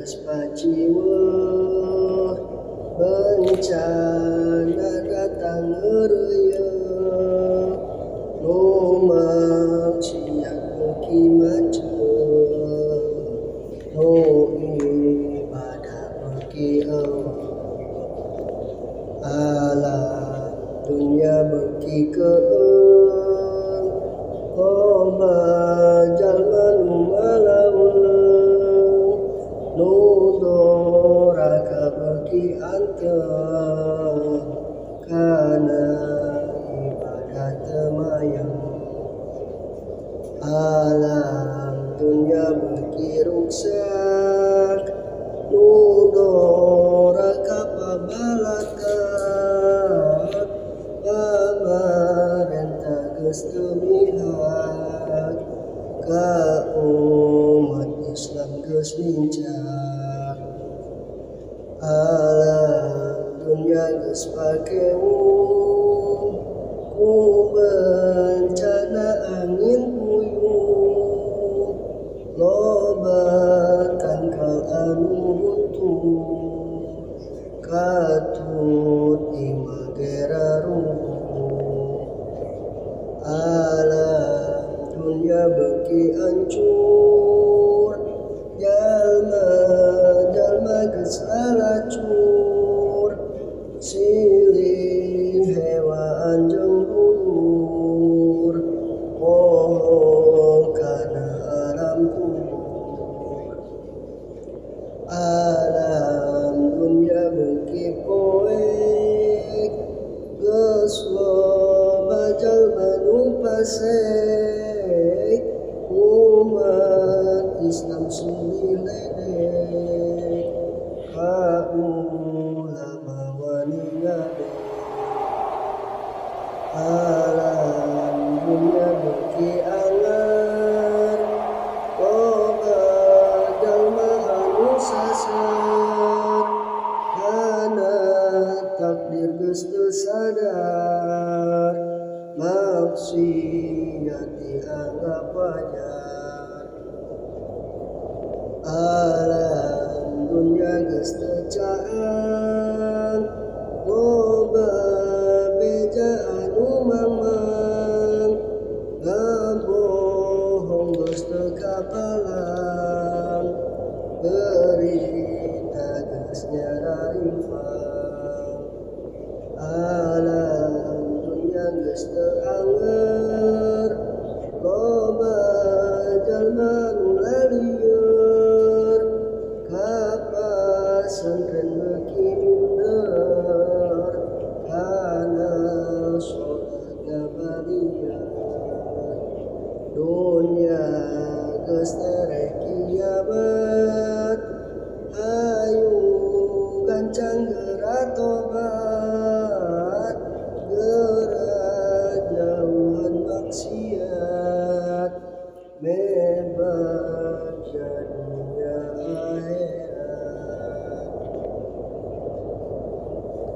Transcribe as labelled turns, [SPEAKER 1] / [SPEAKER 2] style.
[SPEAKER 1] geus paciweuh bencana datang heureuyeung nu maksiat beuki macet nu ibadah beuki eueuh alam dunya beuki keung loba jalma nu malaweung nu doraka beuki anteng kana ibadah teu mayang alam dunya beuki ruksak nu doraka pabalatak pamarentah geus teu mihak ka umat Islam geus mincak alam dunya geus pakeung ku bencana angin puyuh loba tangkal anu runtuh katut imagera runtuh alam dunya beuki ancur jalma geus lalacur silih hewan jeung dulur pohon kana alam kubur alam dunya beuki poek geus loba jalma nu pasek umat Islam silih ledek ka ulama wani ngadek alam dunya beuki angar loba jalma anu sasat kana takdir geus teu sadar maksiat dianggap wajar alam dunya geus teu caang loba beja anu mamang ngabohong geus teu kapalang berita geus nyararimpang alam dunya geus teu anger loba jalma nu lalieur ka pasantren beuki minder kana sholat ngabaliyat dunya geus terek kiamat